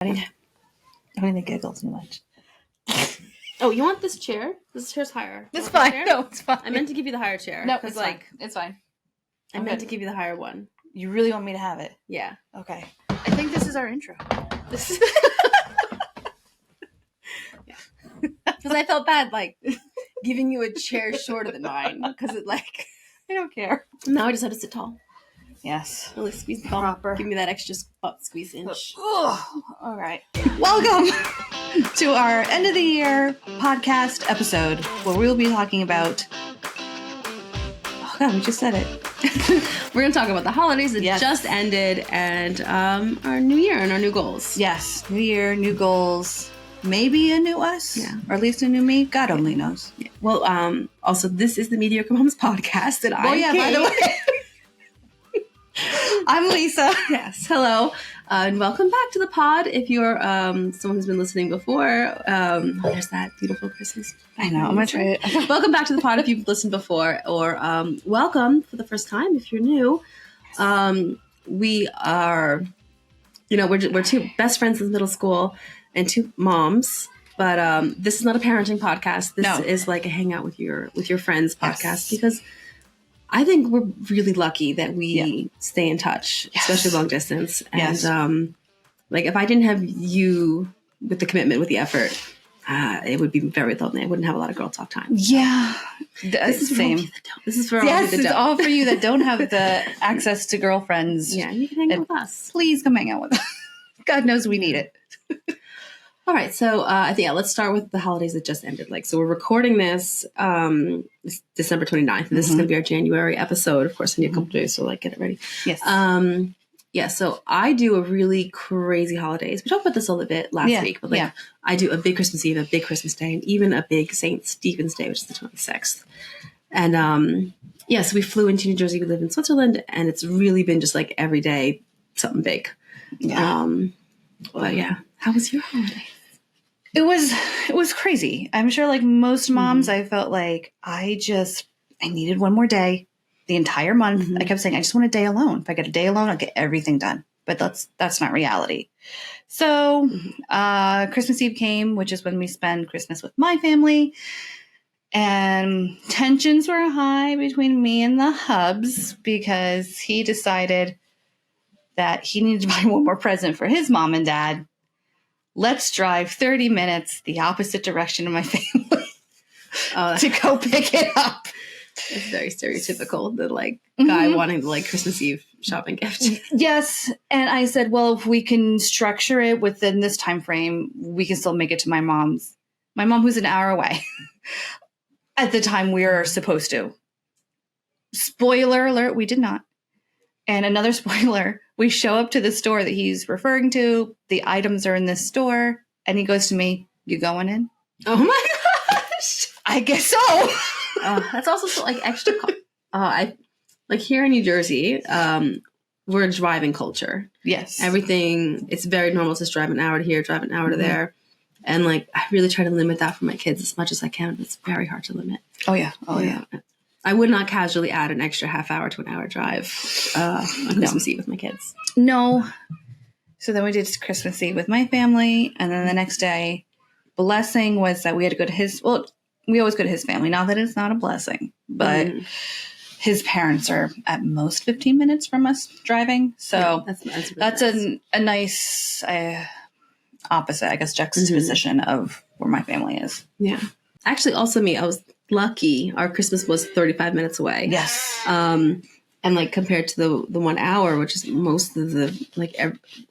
Don't even giggle too much. Oh, you want this chair? This chair's higher. It's fine. No, it's fine. I meant to give you the higher chair. No, it's like fine. It's fine. I meant to give you the higher one. You really want me to have it? Yeah. Okay. I think this is our intro. This is because I felt bad, like giving you a chair shorter than mine. Because it, like, I don't care. Now I just have to sit tall. Yes. Really squeeze the ball. Proper. Give me that extra butt squeeze inch. Oh, all right. Welcome to our end of the year podcast episode where we'll be talking about. Oh God, we just said it. We're going to talk about the holidays that just ended and our new year and our new goals. Yes. New year, new goals. Maybe a new us. Yeah. Or at least a new me. God only knows. Yeah. Well, also, this is the Mediocre Moms podcast. And by the way. I'm Lisa. Yes. Hello. And welcome back to the pod. If you're someone who's been listening before, there's that beautiful Christmas. I know. I'm going to try it. Welcome back to the pod if you've listened before, or welcome for the first time if you're new. We are, we're two best friends since middle school and two moms. But this is not a parenting podcast. This is like a hangout with your friends podcast because I think we're really lucky that we stay in touch, especially long distance. And like if I didn't have you with the commitment, with the effort, it would be very lonely. I wouldn't have a lot of girl talk time. Yeah. This is same. This is for all yes, you that it's don't. all for you that don't have the access to girlfriends. Yeah, you can hang out with us. Please come hang out with us. God knows we need it. All right, so I think let's start with the holidays that just ended. So we're recording this December 29th, and this is going to be our January episode. Of course, I need a couple days, so get it ready. Yes. So I do a really crazy holidays. We talked about this a little bit last week, but I do a big Christmas Eve, a big Christmas Day, and even a big St. Stephen's Day, which is the 26th. And so we flew into New Jersey. We live in Switzerland, and it's really been just every day something big. Yeah. But yeah, how was your holiday? It was crazy. I'm sure like most moms, I felt like I needed one more day the entire month. I kept saying, I just want a day alone. If I get a day alone, I'll get everything done. But that's not reality. So Christmas Eve came, which is when we spend Christmas with my family. And tensions were high between me and the hubs because he decided that he needed to buy one more present for his mom and dad. Let's drive 30 minutes the opposite direction of my family to go pick it up. It's very stereotypical, the guy wanting the Christmas Eve shopping gift. Yes. And I said, well, if we can structure it within this time frame, we can still make it to my mom's. My mom, who's an hour away. At the time we were supposed to. Spoiler alert, we did not. And another spoiler, we show up to the store that he's referring to. The items are in this store. And he goes to me, you going in? Oh my gosh. I guess so. That's also so, extra. I here in New Jersey, we're a driving culture. Yes. Everything, it's very normal to just drive an hour to here, drive an hour to there. And I really try to limit that for my kids as much as I can. But it's very hard to limit. Oh, yeah. Oh, yeah. I would not casually add an extra half hour to an hour drive on Christmas Eve with my kids. No. So then we did Christmas Eve with my family. And then the next day, blessing was that we had to go to his, we always go to his family. Not that it's not a blessing, but his parents are at most 15 minutes from us driving. So that's a nice opposite, I guess, juxtaposition of where my family is. Yeah. Actually, also me, I was lucky. Our Christmas was 35 minutes away. Yes. And compared to the 1 hour, which is most of the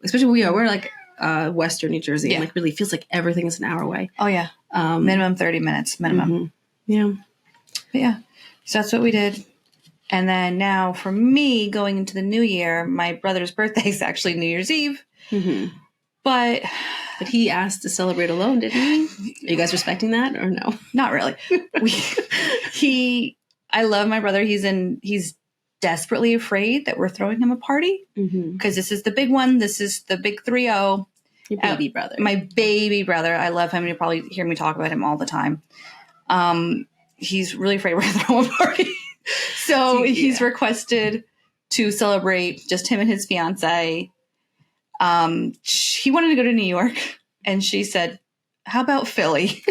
especially we're Western New Jersey, and really feels like everything is an hour away. Oh yeah. Minimum 30 minutes, minimum. Yeah. But yeah. So that's what we did. And then now for me going into the new year, my brother's birthday is actually New Year's Eve. But he asked to celebrate alone, didn't he? Are you guys respecting that or no? Not really. I love my brother. He's desperately afraid that we're throwing him a party because this is the big one. This is the big 3-0. Your baby brother. My baby brother. I love him. You probably hear me talk about him all the time. He's really afraid we're going to throw a party. So he's requested to celebrate just him and his fiance He wanted to go to New York, and she said, "How about Philly?"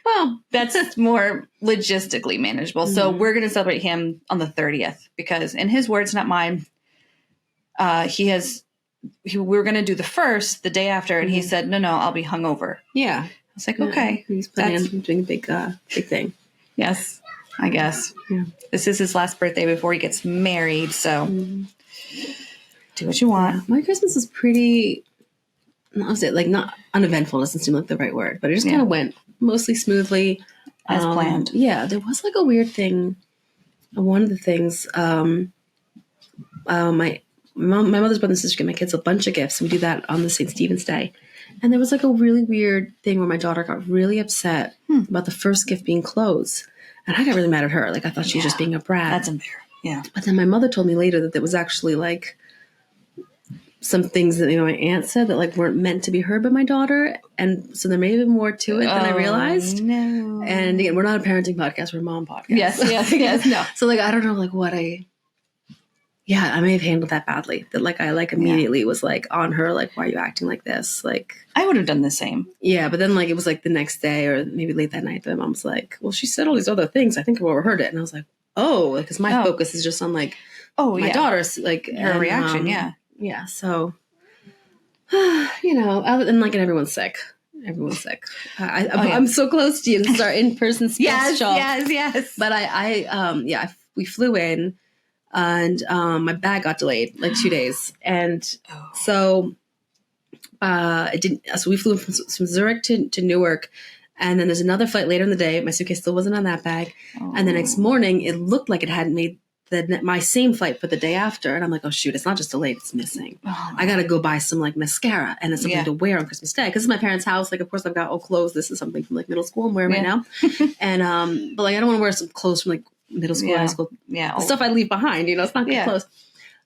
Well, that's more logistically manageable. So we're going to celebrate him on the 30th because, in his words, not mine, we were going to do the first the day after, and he said, "No, I'll be hungover." Yeah. I was like, okay. He's planning on doing a big thing. Yes, I guess. Yeah. This is his last birthday before he gets married, so do what you want. Yeah. My Christmas was pretty, not uneventful, doesn't seem like the right word, but it just kind of went mostly smoothly. As planned. Yeah, there was like a weird thing. One of the things, my mother's brother and sister get my kids a bunch of gifts. And we do that on the St. Stephen's Day. And there was like a really weird thing where my daughter got really upset about the first gift being clothes. And I got really mad at her. Like I thought she was just being a brat. That's unfair. Yeah. But then my mother told me later that there was actually like some things that, my aunt said that like weren't meant to be heard by my daughter. And so there may have been more to it than I realized. No. And again, we're not a parenting podcast, we're a mom podcast. Yes. No. So like, I don't know like what I may have handled that badly. That like I like immediately was like on her, like, why are you acting like this? Like I would have done the same. Yeah, but then like it was like the next day or maybe late that night, my mom's like, well, she said all these other things. I think I overheard it. And I was like, oh, because my focus is just on like my daughter's like her reaction. Yeah. So other than like, and everyone's sick. Everyone's sick. I'm so close to you. This is our in-person special. Yes. But we flew in. And my bag got delayed like 2 days, and so it didn't. So we flew from Zurich to Newark, and then there's another flight later in the day. My suitcase still wasn't on that bag, and the next morning it looked like it hadn't made my same flight for the day after, and I'm like, oh shoot, it's not just delayed, it's missing. I gotta go buy some like mascara and then something to wear on Christmas Day because it's my parents' house. Like, of course, I've got old clothes. This is something from like middle school I'm wearing right now, and but like I don't want to wear some clothes from like middle school, high school, the stuff I leave behind, it's not good clothes.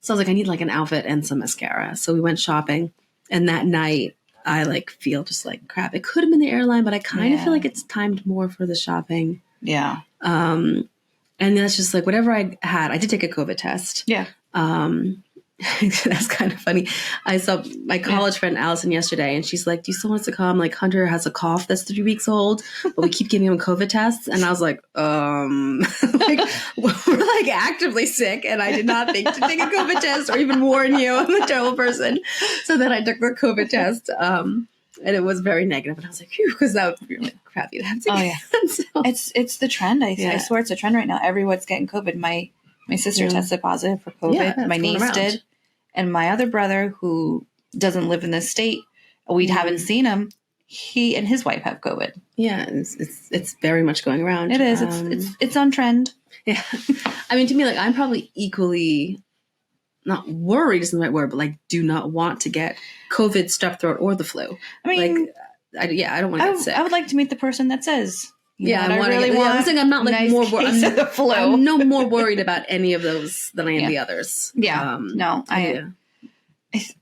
So I was like, I need like an outfit and some mascara. So we went shopping, and that night I like feel just like crap. It could have been the airline, but I kind of feel like it's timed more for the shopping. Yeah. And that's just like whatever I had. I did take a COVID test. Yeah. That's kind of funny. I saw my college friend Allison yesterday, and she's like, do you still want us to come? Like, Hunter has a cough that's 3 weeks old, but we keep giving him COVID tests. And I was like, like, we're like actively sick, and I did not think to take a COVID test or even warn you. I'm a terrible person. So then I took the COVID test, and it was very negative. And I was like, phew, because that would be really crappy to have to get. So, it's the trend. I swear it's a trend right now. Everyone's getting COVID. My sister tested positive for COVID. My niece did. And my other brother, who doesn't live in this state, we haven't seen him. He and his wife have COVID. Yeah, it's very much going around. It is. It's on trend. Yeah. I mean, to me, like, I'm probably equally not worried isn't the right word, but like do not want to get COVID, strep throat, or the flu. I mean, like, I don't want to get sick. I would like to meet the person that says, I'm saying I'm not like nice more worried. The flu. I'm no more worried about any of those than I am the others. Yeah. Because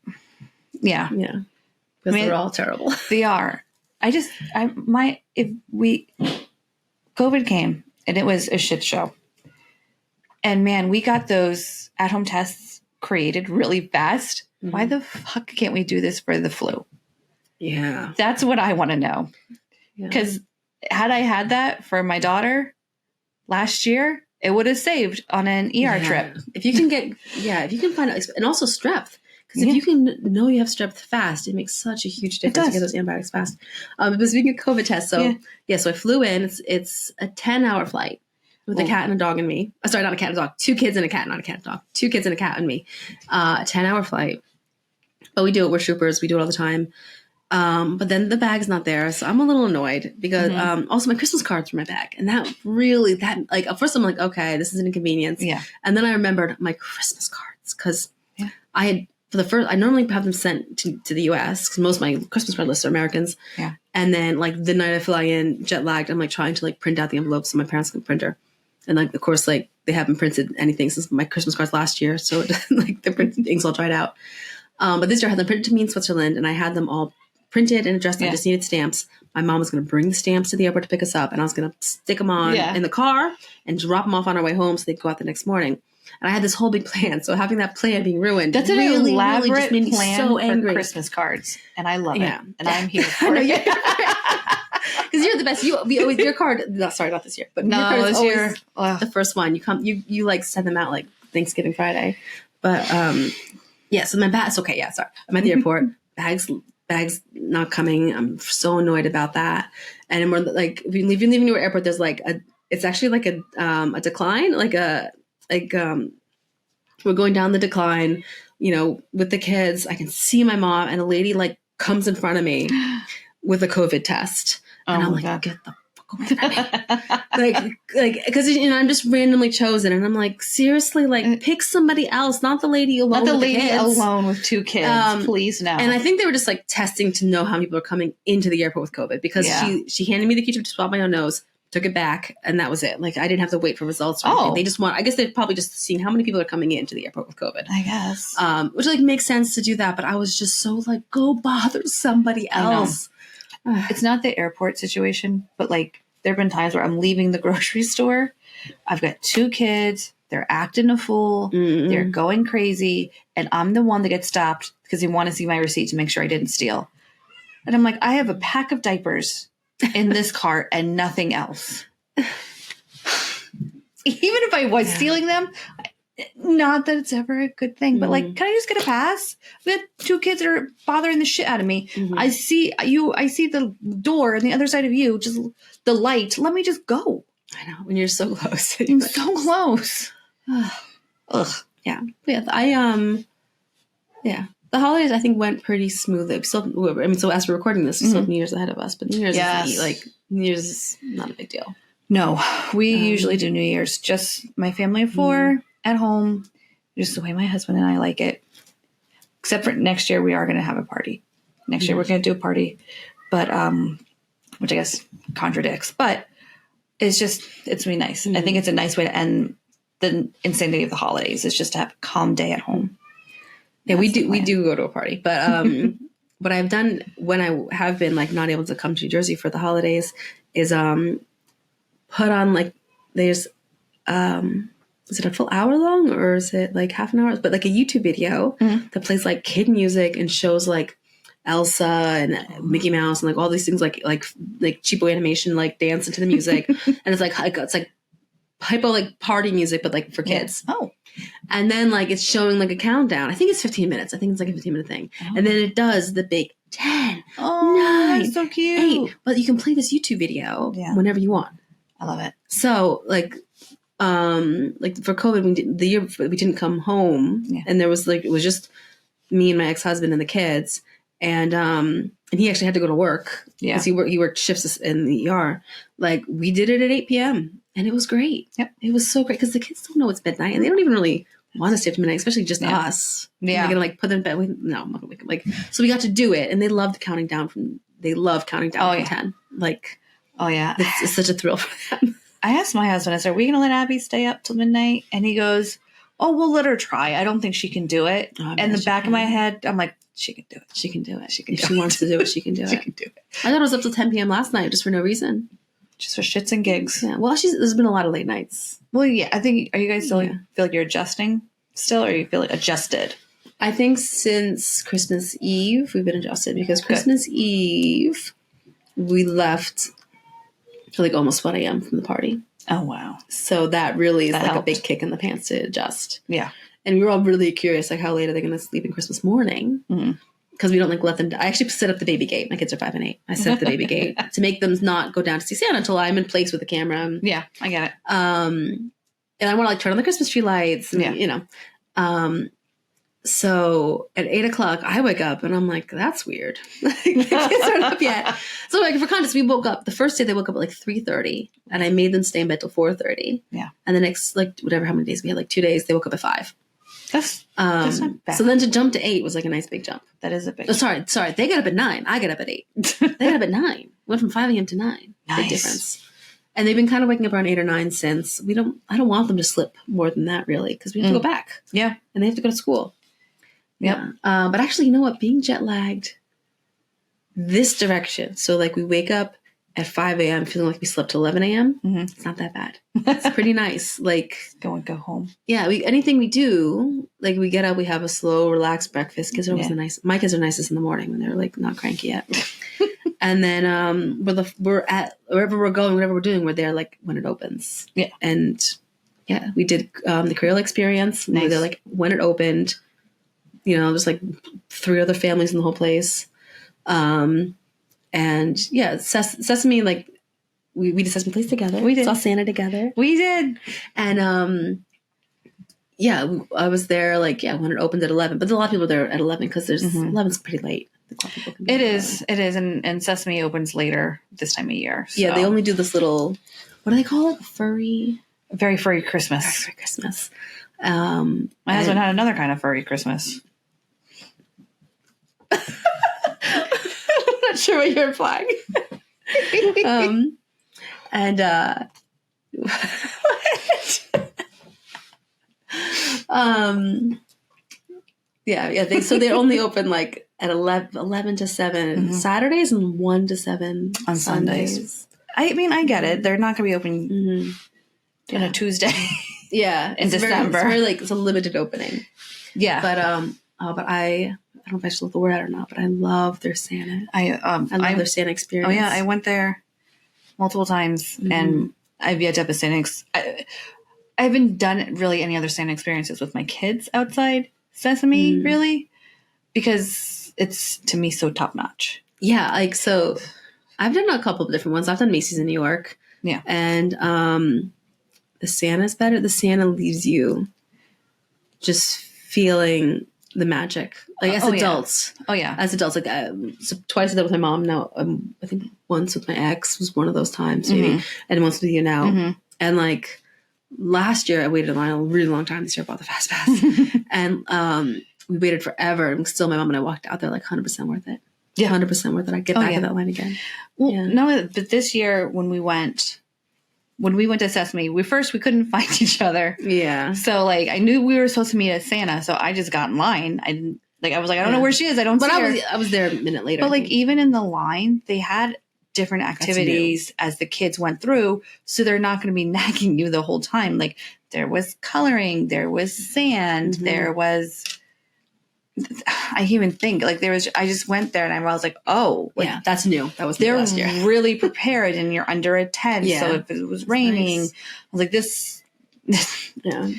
they're all terrible. They are. COVID came and it was a shit show. And man, we got those at-home tests created really fast. Mm-hmm. Why the fuck can't we do this for the flu? Yeah. That's what I want to know. Because had I had that for my daughter last year, it would have saved on an ER trip. If you can find out, and also strep. Because if you can know you have strep fast, it makes such a huge difference to get those antibiotics fast. But speaking of COVID tests, so I flew in. It's a 10-hour flight with a cat and a dog and me. Sorry, not a cat and a dog. 2 kids and a cat, not a cat and a dog. 2 kids and a cat and me. A 10-hour flight. But we do it. We're troopers. We do it all the time. But then the bag's not there. So I'm a little annoyed because also my Christmas cards were in my bag. And that like, at first I'm like, okay, this is an inconvenience. Yeah. And then I remembered my Christmas cards because I had, I normally have them sent to the US because most of my Christmas card lists are Americans. Yeah. And then like the night I fly in, jet lagged, I'm like trying to like print out the envelopes so my parents can printer. And like, of course, like they haven't printed anything since my Christmas cards last year. So like the print ink's all dried out. But this year I had them printed to me in Switzerland, and I had them all printed and addressed. I just needed stamps. My mom was going to bring the stamps to the airport to pick us up, and I was going to stick them on in the car and drop them off on our way home so they'd go out the next morning. And I had this whole big plan. So having that plan being ruined, That's an really elaborate just made me plan so for angry. Christmas cards, and I love it. And I'm here I for know, it. Because you're the best. We always your card. No, sorry, not this year, but No, your card is this always year, the first one. You like send them out like Thanksgiving Friday, but yeah. So my bag's okay. Yeah, sorry. I'm at the airport. Bags not coming. I'm so annoyed about that. And we're like, if you're leaving New York airport, there's like it's actually like a decline, we're going down the decline, with the kids. I can see my mom, and a lady like comes in front of me with a COVID test. And I'm like, God. Get the fuck away from me. Because I'm just randomly chosen. And I'm like, seriously, like pick somebody else, not the lady alone. Not the with lady the kids. alone with 2 kids. Please, no. And I think they were just like testing to know how many people are coming into the airport with COVID, because she handed me the Q-tip to swab my own nose, took it back, and that was it. Like, I didn't have to wait for results or anything. They just I guess they're probably just seeing how many people are coming into the airport with COVID. I guess. Which like makes sense to do that, but I was just so like, go bother somebody else. It's not the airport situation, but like there have been times where I'm leaving the grocery store. I've got 2 kids. They're acting a fool. Mm-hmm. They're going crazy. And I'm the one that gets stopped because they want to see my receipt to make sure I didn't steal. And I'm like, I have a pack of diapers in this cart and nothing else. Even if I was stealing them, not that it's ever a good thing, but like, can I just get a pass? We had 2 kids that are bothering the shit out of me. Mm-hmm. I see the door on the other side of you, just the light. Let me just go. I know, when you're so close. I'm so close. Ugh. Yeah. Yeah. The holidays, I think, went pretty smoothly. So as we're recording this, we still have New Year's ahead of us, but New Year's is not a big deal. No, we usually do New Year's, just my family of 4 at home, just the way my husband and I like it. Except for next year, we are going to have a party. Next year, we're going to do a party, but which I guess contradicts. But it's really nice. I think it's a nice way to end the insanity of the holidays. It's just to have a calm day at home. Yeah, we do go to a party, but what I've done when I have been like not able to come to New Jersey for the holidays is put on like there's is it a full hour long or is it like half an hour? But like a YouTube video that plays like kid music and shows like Elsa and Mickey Mouse and like all these things like cheapo animation, like dance into the music. And it's like hypo like party music, but like for kids. Yeah. Oh. And then like it's showing like a countdown. I think it's 15 minutes. I think it's like a 15-minute thing. Oh. And then it does the big 10, 9, that's so cute. 8. But you can play this YouTube video whenever you want. I love it. So like for COVID, the year before, we didn't come home, and there was it was just me and my ex-husband and the kids, and he actually had to go to work because he worked shifts in the ER. Like we did it at 8 p.m. and it was great. Yep, it was so great because the kids don't know it's midnight and they don't even really want to stay up to midnight, especially just us. Yeah, they're gonna like put them in bed. No, I'm not gonna wake them. Like so, we got to do it, and they loved counting down from. They love counting down from 10. Like, oh yeah, it's such a thrill for them. I asked my husband, I said, are we going to let Abby stay up till midnight? And he goes, oh, we'll let her try. I don't think she can do it. Oh, and the back of my head, I'm like, she can do it. She can do it. If she wants to do it, she can do it. She can do it. I thought it was up till 10 p.m. last night just for no reason. Just for shits and gigs. Yeah. Well, there's been a lot of late nights. Well, yeah. I think, are you guys still feel like you're adjusting still, or you feel like adjusted? I think since Christmas Eve, we've been adjusted because Christmas Eve, we left till like almost 1 a.m. from the party. Oh, wow. So that really is like a big kick in the pants to adjust. Yeah. And we were all really curious, like, how late are they going to sleep in Christmas morning? Because we don't like let them. I actually set up the baby gate. My kids are 5 and 8. I set up the baby gate to make them not go down to see Santa until I'm in place with the camera. Yeah, I get it. And I want to like turn on the Christmas tree lights. And, so at 8 o'clock, I wake up and I'm like, that's weird. The kids aren't up yet. So like for context, we woke up. The first day they woke up at like 3:30 and I made them stay in bed till 4:30. Yeah. And the next, like whatever, how many days we had, like 2 days, they woke up at 5. That's not bad. So then to jump to 8 was like a nice big jump. That is a big jump. Sorry. They got up at 9. I got up at 8. They got up at 9. Went from 5 a.m. to 9. Nice. Big difference. And they've been kind of waking up around 8 or 9 since. I don't want them to slip more than that really because we have to go back. Yeah. And they have to go to school. Yeah. But actually, you know what? Being jet lagged this direction. So like we wake up at 5 a.m. feeling like we slept till 11 a.m. Mm-hmm. It's not that bad. It's pretty nice. Like go home. Yeah, anything we do, like we get up, we have a slow, relaxed breakfast. Kids are always my kids are nicest in the morning when they're like not cranky yet. And then we're at wherever we're going, whatever we're doing, we're there like when it opens. Yeah. And yeah, we did the Creole experience. Nice. We were there like when it opened. There's like 3 other families in the whole place. And yeah, Sesame, like we did Sesame Place together. We did. Saw Santa together. We did. And yeah, I was there like, when it opened at 11. But a lot of people are there at 11 because 11's pretty late. It is. And Sesame opens later this time of year. So. Yeah, they only do this little, what do they call it? Very furry Christmas. Very furry Christmas. My husband had another kind of furry Christmas. I'm not sure what you're implying. So they only open like at 11 to 7 Saturdays and 1 to 7 on Sundays. I mean, I get it. They're not going to be open on a Tuesday. Yeah, in December. It's a limited opening. Yeah, but I don't know if I should let the word out or not, but I love their Santa. I love their Santa experience. Oh yeah, I went there multiple times, and I've yet to have a Santa. I haven't done really any other Santa experiences with my kids outside Sesame, really, because it's to me so top notch. Yeah, like so, I've done a couple of different ones. I've done Macy's in New York. Yeah, and the Santa's better. The Santa leaves you just feeling the magic, like as adults. Yeah. Oh yeah, as adults, like so twice I did with my mom. Now I think once with my ex was one of those times, maybe, and once with you now. And like last year, I waited in line a really long time. This year, I bought the fast pass, and we waited forever. And still, my mom and I walked out there like 100% worth it. Yeah, 100% worth it. I'd get back in that line again. Well, no, but this year when we went to Sesame, we couldn't find each other. Yeah. So like I knew we were supposed to meet at Santa, so I just got in line. I was like, I don't know where she is. I don't see her. I was there a minute later. But like even in the line, they had different activities as the kids went through, so they're not going to be nagging you the whole time. Like there was coloring, there was sand, there was. I can't even think. Like there was. I just went there and I was like, oh, like, yeah, that's new. That was they're last year. really prepared, and you're under a tent. Yeah. So if it was raining, nice. I was like, this. Yeah,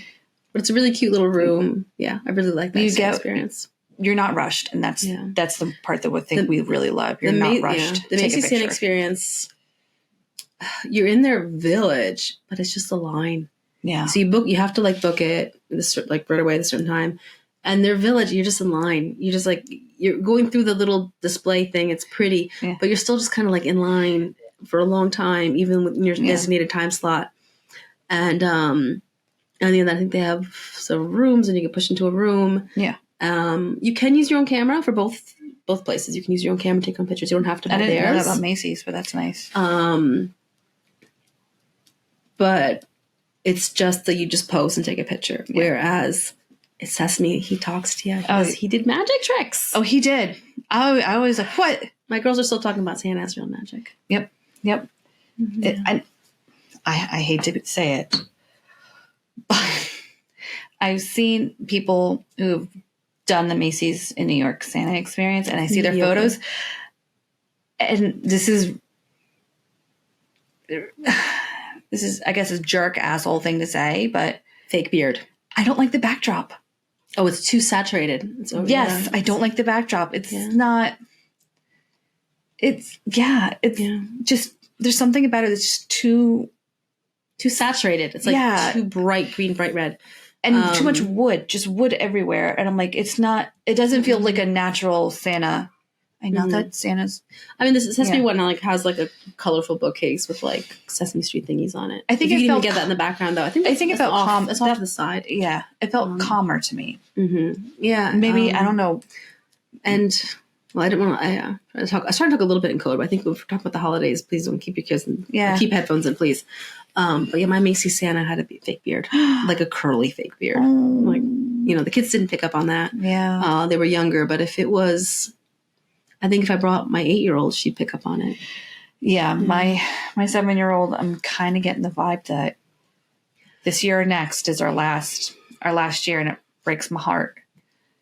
but it's a really cute little room. Yeah, I really like that experience. You're not rushed, and that's the part that we really love. You're not rushed. Yeah. The Macy's Santa experience. You're in their village, but it's just a line. Yeah. So you have to like book it like right away at a certain time. And their village, you're just in line. You're just like, you're going through the little display thing. It's pretty, but you're still just kind of like in line for a long time, even with your designated time slot. And then I think they have some rooms and you get pushed into a room. Yeah. You can use your own camera for both places. You can use your own camera, take your own pictures. You don't have to buy theirs. I didn't know that about Macy's, but that's nice. But it's just that you just pose and take a picture. Yeah. Whereas it's Sesame, he talks to you. He did magic tricks. Oh, he did. I was like, what? My girls are still talking about Santa as real magic. Yep. Mm-hmm. I hate to say it, but I've seen people who've done the Macy's in New York Santa experience, and I see their photos, and this is, I guess, a jerk asshole thing to say, but fake beard. I don't like the backdrop. Oh, it's too saturated. Yes, I don't like the backdrop. It's not. It's just there's something about it that's just too saturated. It's like too bright green, bright red, and too much wood. Just wood everywhere. And I'm like, it's not. It doesn't feel like a natural Santa. I know that Santa's. I mean, this Sesame one like has like a colorful bookcase with like Sesame Street thingies on it. I think you can even get that in the background though. I think it felt calm. It's off to the side. Yeah, it felt calmer to me. Mm-hmm. Yeah, maybe I don't know. And I didn't want to. I was trying to talk a little bit in code, but I think if we're talking about the holidays, please don't keep your kids in. Yeah, keep headphones in, please. But yeah, my Macy's Santa had a fake beard, like a curly fake beard. Like the kids didn't pick up on that. Yeah, they were younger, but if it was. I think if I brought my 8-year-old, she'd pick up on it. Yeah, my 7-year-old, I'm kind of getting the vibe that this year or next is our last year, and it breaks my heart.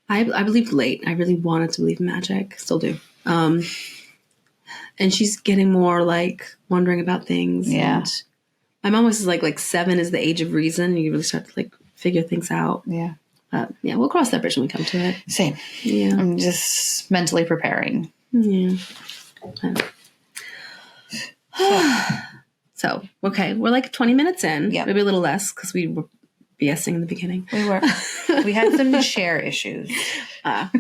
I believed late. I really wanted to believe in magic. Still do. And she's getting more like wondering about things. Yeah. And my mom was like 7 is the age of reason. You really start to like figure things out. Yeah. Yeah, we'll cross that bridge when we come to it. Same. Yeah. I'm just mentally preparing. Yeah. So, okay. We're like 20 minutes in. Yeah. Maybe a little less because we were BSing in the beginning. We were. We had some share issues. Yep.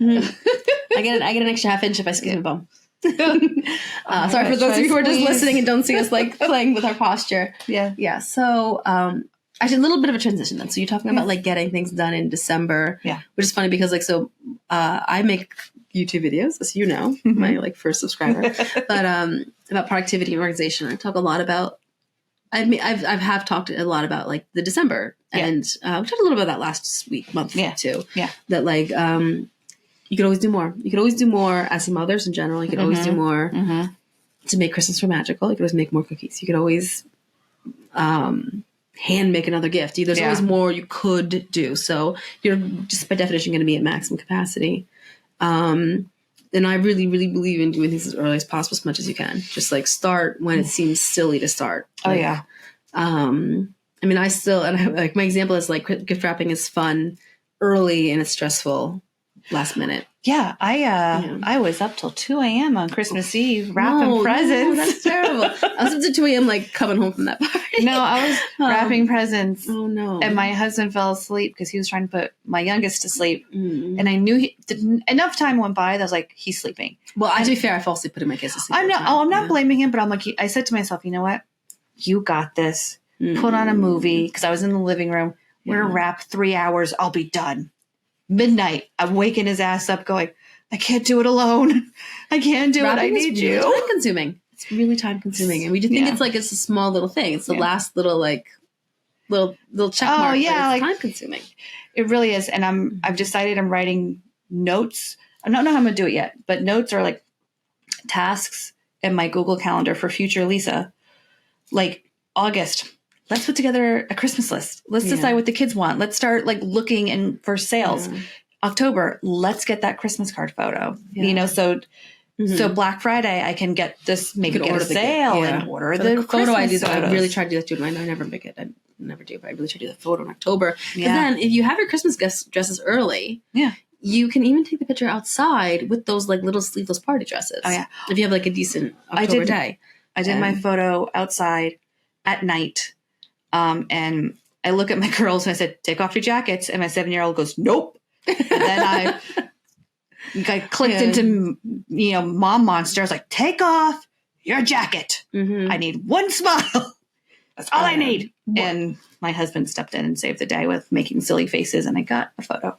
I get an extra half inch if I skip a bone. Sorry for those of you who are just listening and don't see us like playing with our posture. Yeah. Yeah. So, actually, a little bit of a transition then. So you're talking about like getting things done in December. Yeah. Which is funny because like, so I make YouTube videos, as you know, my like first subscriber, but about productivity and organization. I talk a lot about, I've talked a lot about like the December, and we talked a little about that last month too. Yeah. That like, you could always do more. You could always do more as mothers in general. You could always do more to make Christmas more magical. You could always make more cookies. You could always hand make another gift. There's always more you could do. So you're just by definition going to be at maximum capacity. And I really, really believe in doing things as early as possible, as much as you can. Just like start when it seems silly to start. Like, I mean, I still, and I, like my example is like gift wrapping is fun early and it's stressful last minute. Yeah, I was up till 2 a.m. on Christmas Eve wrapping presents. No, that's terrible. I was up to 2 a.m. like coming home from that party. No, I was wrapping presents. Oh no! And my husband fell asleep because he was trying to put my youngest to sleep. And I knew enough time went by that I was like, he's sleeping. Well, to be fair, I fall asleep putting my kids to sleep. I'm not blaming him, but I'm like, I said to myself, you know what? You got this. Put on a movie, because I was in the living room. We're gonna wrap 3 hours. I'll be done. Midnight, I'm waking his ass up going, I can't do it alone. I can't do it. I need you. It's time consuming. It's really time consuming. And we just think it's a small little thing. It's the last little check mark. Oh, yeah. It's time consuming. It really is. And I've decided I'm writing notes. I don't know how I'm going to do it yet, but notes are like tasks in my Google Calendar for future Lisa. Like August, let's put together a Christmas list. Let's decide what the kids want. Let's start like looking for sales. October, let's get that Christmas card photo. So Black Friday, I can get this, maybe get a sale and order the photo ideas. Photos. I really try to do that too. I never make it. I never do, but I really try to do the photo in October. And then if you have your Christmas dresses early, you can even take the picture outside with those like little sleeveless party dresses. Oh yeah. If you have like a decent October day. I did my photo outside at night. And I look at my girls and I said, take off your jackets. And my 7-year-old goes, nope. And then I clicked into, mom monster. I was like, take off your jacket. I need one smile. That's all I need. And my husband stepped in and saved the day with making silly faces. And I got a photo.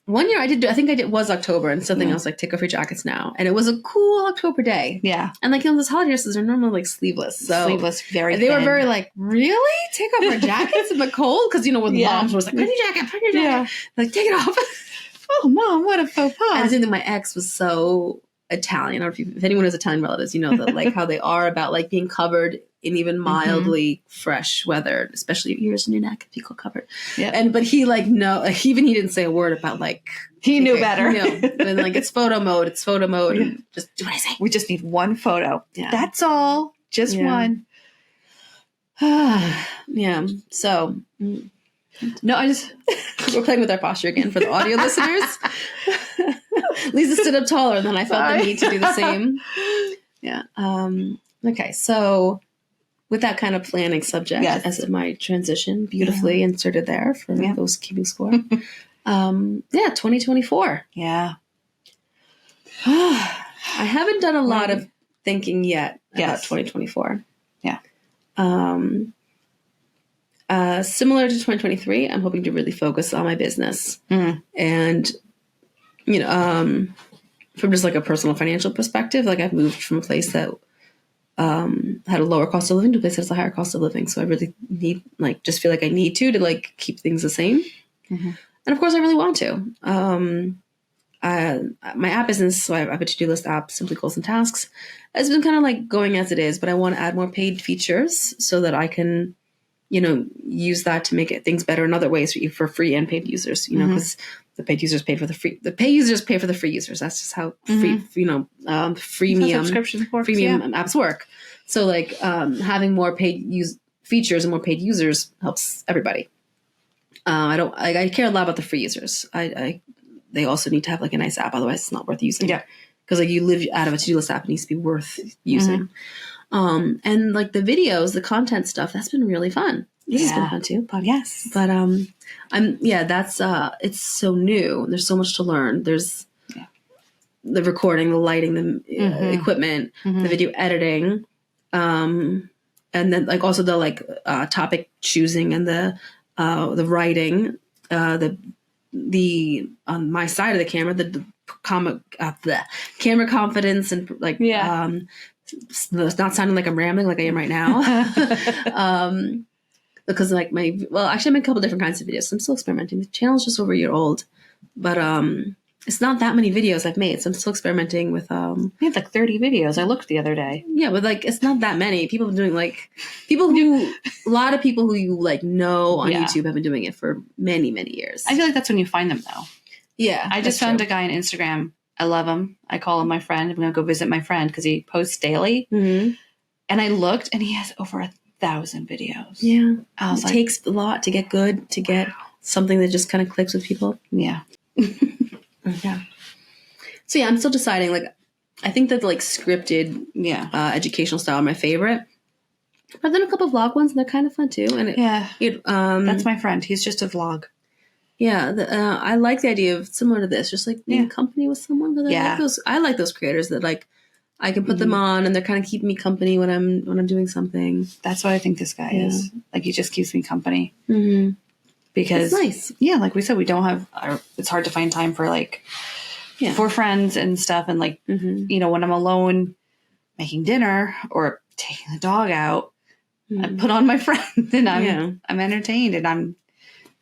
One year I think I did was October, and something else like take off your jackets now. And it was a cool October day. Yeah. And like, those holiday dresses are normally like sleeveless. So sleeveless, very they thin. were very like, really? Take off our jackets in the cold? Because, when the moms were like, put your jacket. Yeah. Like, take it off. Oh, mom, what a faux pas. And I think that my ex was so Italian. Or if anyone has Italian relatives, that like how they are about like being covered in even mildly fresh weather, especially your ears and your neck, if you feel covered. Yeah. But he he didn't say a word about like, he knew better. And like, it's photo mode. And just do what I say. We just need one photo. Yeah. That's all. Just one. Yeah. So, no, we're playing with our posture again for the audio listeners. Lisa stood up taller, and then I felt the need to do the same. Yeah. Okay. So, with that kind of planning subject as my transition, beautifully inserted there for those keeping score. 2024. Yeah. I haven't done a lot of thinking yet about 2024. Yeah. Similar to 2023, I'm hoping to really focus on my business. And, from just like a personal financial perspective, like I've moved from a place that had a lower cost of living to a place that has a higher cost of living. So I really need, just feel like I need to like keep things the same. And of course I really want to. my app business, so I have a to-do list app, Simply Goals and Tasks. It's been kind of like going as it is, but I want to add more paid features so that I can, use that to make things better in other ways for free and paid users, because the paid users pay for the free. The paid users pay for the free users. That's just how freemium apps work. So like having more paid features and more paid users helps everybody. I care a lot about the free users. They also need to have like a nice app, otherwise it's not worth using. Yeah, because like you live out of a to-do list app, it needs to be worth using. And like the videos, the content stuff, that's been really fun. This has been fun too. Yes. But that's it's so new. There's so much to learn. There's the recording, the lighting, the equipment, the video editing, and then like also the like topic choosing and the writing, the on my side of the camera, the camera confidence and like it's not sounding like I'm rambling like I am right now. Because like actually I make a couple different kinds of videos. So I'm still experimenting. The channel's just over a year old, but it's not that many videos I've made. So I'm still experimenting with we had like 30 videos. I looked the other day. Yeah, but like it's not that many. A lot of people who you like know on YouTube have been doing it for many, many years. I feel like that's when you find them though. Yeah. I just found a guy on Instagram. I love him. I call him my friend. I'm going to go visit my friend because he posts daily. And I looked and he has over 1,000 videos. Yeah. It takes a lot to get good, to get something that just kind of clicks with people. Yeah. Yeah. So yeah, I'm still deciding. Like, I think that like scripted, educational style are my favorite. I've done a couple of vlog ones, and they're kind of fun too. And that's my friend. He's just a vlog. Yeah, I like the idea of similar to this, just like being in company with someone. I like those creators that like I can put them on, and they're kind of keeping me company when I'm doing something. That's what I think this guy is. Like he just keeps me company. Because it's nice. Yeah, like we said, we don't have. It's hard to find time for like for friends and stuff, and like when I'm alone making dinner or taking the dog out, I put on my friend, and I'm entertained, and I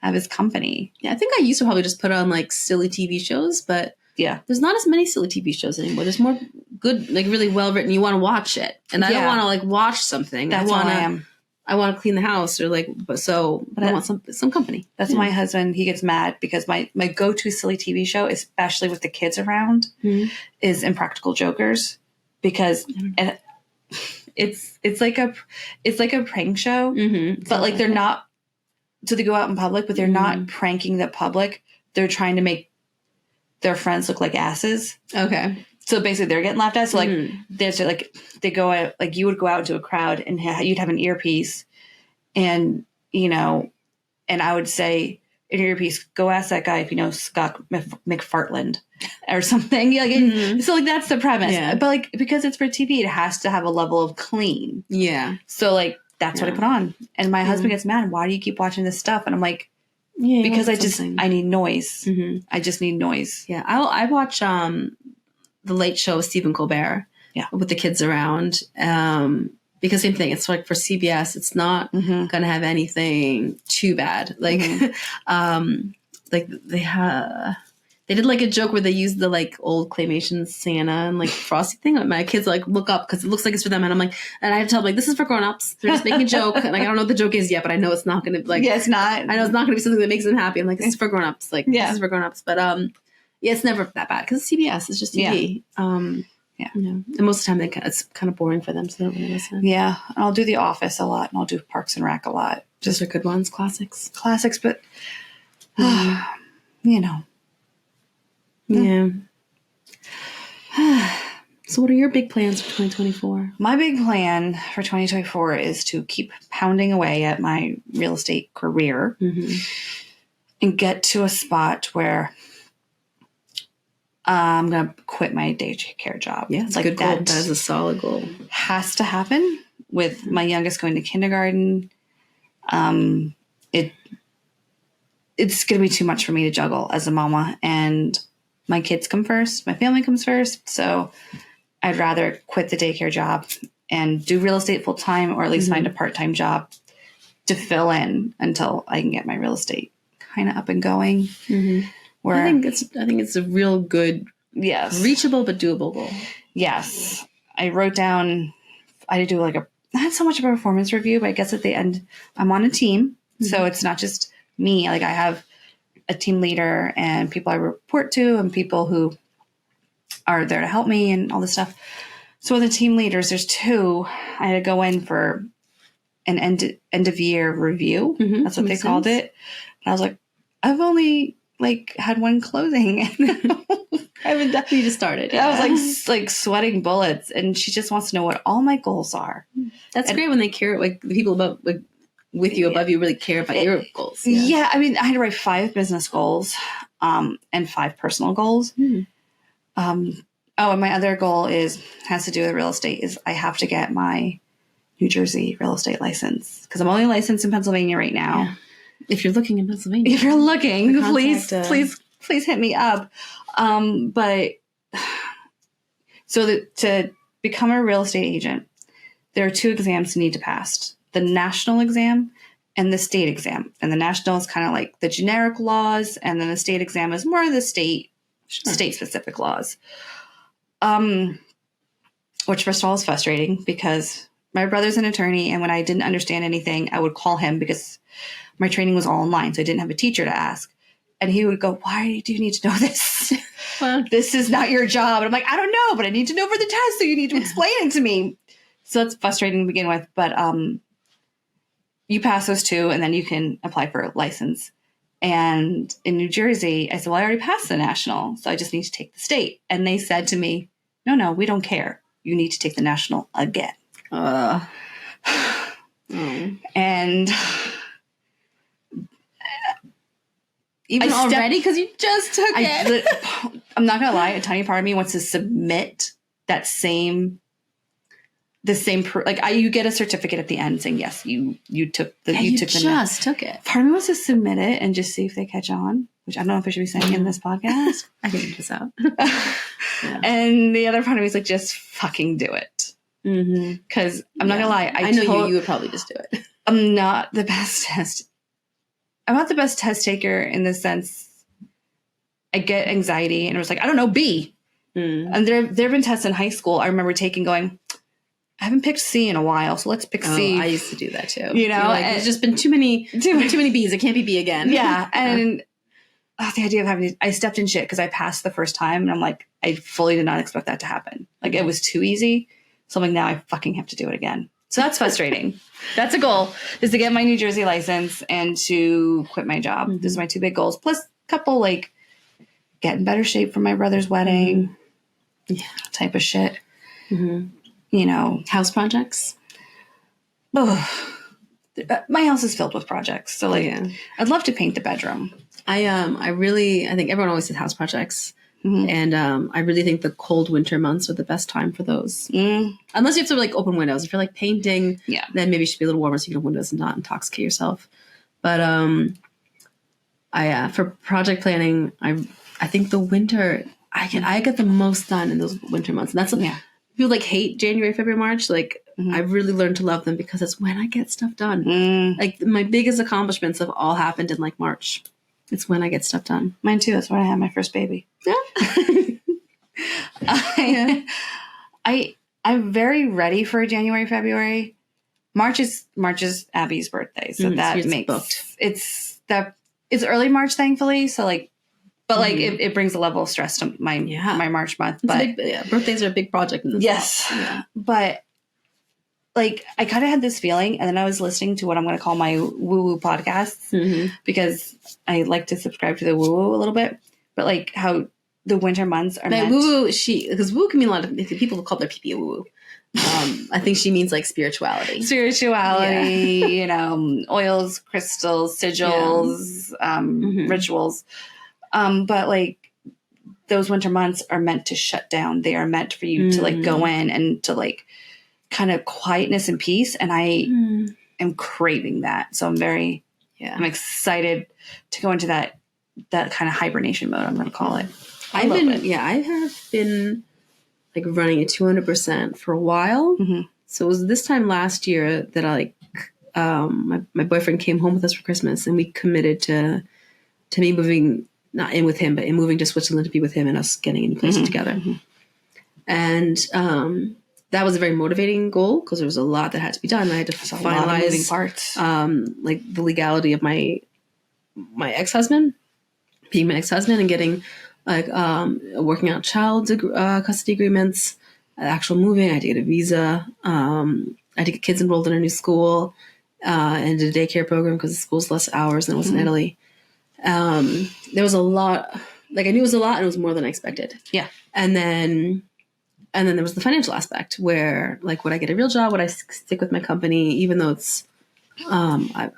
have his company. Yeah, I think I used to probably just put on like silly TV shows, but there's not as many silly TV shows anymore. There's more good, like really well written. You want to watch it, and I don't want to like watch something. That's how I am. I want to clean the house or like, but I want some company. That's my husband. He gets mad because my go-to silly TV show, especially with the kids around, is Impractical Jokers, because it's like a prank show, but like they're not. So they go out in public, but they're not pranking the public. They're trying to make their friends look like asses. Okay. So basically they're getting laughed at. So like, there's like, they go out, like you would go out into a crowd and you'd have an earpiece and, and I would say in your earpiece, go ask that guy if you know Scott McFartland or something. Like, so like, that's the premise. Yeah. But like, because it's for TV, it has to have a level of clean. Yeah. So like, that's what I put on. And my husband gets mad. Why do you keep watching this stuff? And I'm like, because I need noise. I just need noise. Yeah. I watch The Late Show with Stephen Colbert with the kids around. Because same thing. It's like for CBS, it's not going to have anything too bad. Like, like they did like a joke where they used the like old claymation Santa and like Frosty thing. My kids like look up because it looks like it's for them, and I'm like, and I have to tell them like, this is for grown-ups. They're just making a joke, and like I don't know what the joke is yet, but I know it's not going to like. Yeah, it's not. I know it's not going to be something that makes them happy. I'm like, this is for grown-ups. Like, this is for grown-ups. But it's never that bad because it's CBS. It's just TV. And most of the time it's kind of boring for them, so they don't really listen. Yeah, and I'll do The Office a lot, and I'll do Parks and Rec a lot. Those are good ones, classics, but Yeah. So what are your big plans for 2024? My big plan for 2024 is to keep pounding away at my real estate career and get to a spot where I'm going to quit my daycare job. Yeah, it's like a good goal. That is a solid goal. Has to happen with my youngest going to kindergarten. It's going to be too much for me to juggle as a mama, and my kids come first. My family comes first. So I'd rather quit the daycare job and do real estate full time, or at least find a part-time job to fill in until I can get my real estate kind of up and going. I think it's a real good, reachable but doable goal. Yes. I wrote down, I had to do not so much of a performance review, but I guess at the end, I'm on a team. So it's not just me. Like I have a team leader and people I report to and people who are there to help me and all this stuff. So with the team leaders, there's 2. I had to go in for an end of year review. That's what they called it. And I was like, I've only had one closing. I haven't done. You just started. Yeah. I was like sweating bullets, and she just wants to know what all my goals are. That's great when they care. Like the people above, with you above you, really care about your goals. Yeah. I mean, I had to write 5 business goals, and 5 personal goals. And my other goal has to do with real estate. Is I have to get my New Jersey real estate license because I'm only licensed in Pennsylvania right now. Yeah. If you're looking in Pennsylvania, please hit me up. But so to become a real estate agent, there are 2 exams you need to pass: the national exam and the state exam. And the national is kind of like the generic laws, and then the state exam is more of the state specific laws. Which first of all is frustrating because my brother's an attorney, and when I didn't understand anything, I would call him because my training was all online, so I didn't have a teacher to ask. And he would go, "Why do you need to know this? Well, this is not your job." And I'm like, "I don't know, but I need to know for the test, so you need to explain it to me." So that's frustrating to begin with. But you pass those 2, and then you can apply for a license. And in New Jersey, I said, "Well, I already passed the national, so I just need to take the state." And they said to me, No, we don't care. You need to take the national again." And even already, because you just took it. I'm not gonna lie, a tiny part of me wants to submit that you get a certificate at the end saying yes, you took the took it. Part of me wants to submit it and just see if they catch on, which I don't know if I should be saying in this podcast. I can get this out. And the other part of me is like, just fucking do it. Because I'm not gonna lie, I know you would probably just do it. I'm not the best test taker in the sense I get anxiety, and it was like, I don't know, B. And there have been tests in high school I remember taking going, I haven't picked C in a while, so let's pick C. I used to do that too. You know, there's just been too many B's. It can't be B again. Yeah. And the idea of I stepped in shit because I passed the first time, and I'm like, I fully did not expect that to happen. Like it was too easy. So I'm like, now I fucking have to do it again. So that's frustrating. That's a goal, is to get my New Jersey license and to quit my job. Those are my 2 big goals. Plus a couple get in better shape for my brother's wedding. Type of shit. You know, house projects. Oh, my house is filled with projects. So I'd love to paint the bedroom. I think everyone always says house projects. And I really think the cold winter months are the best time for those. Unless you have to open windows. If you're painting, then maybe it should be a little warmer so you can open windows and not intoxicate yourself. But for project planning, I think the winter I get the most done in those winter months. And that's people hate January, February, March. I've really learned to love them because it's when I get stuff done. My biggest accomplishments have all happened in March. It's when I get stuff done. Mine too. That's when I had my first baby. I'm very ready for January, February. March is Abby's birthday, so that makes booked. It's early March, thankfully. So it brings a level of stress to my March month. But birthdays are a big project in this month. But I kind of had this feeling, and then I was listening to what I'm going to call my woo-woo podcasts because I like to subscribe to the woo-woo a little bit. But how the winter months are meant. Woo-woo, because woo can mean a lot of people call their pee woo-woo. I think she means spirituality. Spirituality, oils, crystals, sigils, rituals. But those winter months are meant to shut down. They are meant for you to go in and to kind of quietness and peace. And I am craving that. So I'm excited to go into that kind of hibernation mode, I'm going to call it. I have been running at 200% for a while. So it was this time last year that my boyfriend came home with us for Christmas, and we committed to me moving not in with him, but in moving to Switzerland to be with him and us getting a new place together. Mm-hmm. And that was a very motivating goal because there was a lot that had to be done. I had to finalize moving parts. Like the legality of my ex-husband, being my ex-husband, and getting like working out child custody agreements, actual moving. I had to get a visa. I had to get kids enrolled in a new school and a daycare program because the school's less hours than it was in Italy. There was a lot. Like I knew it was a lot, and it was more than I expected. Yeah, and then there was the financial aspect where, like, would I get a real job? Would I stick with my company, even though it's, I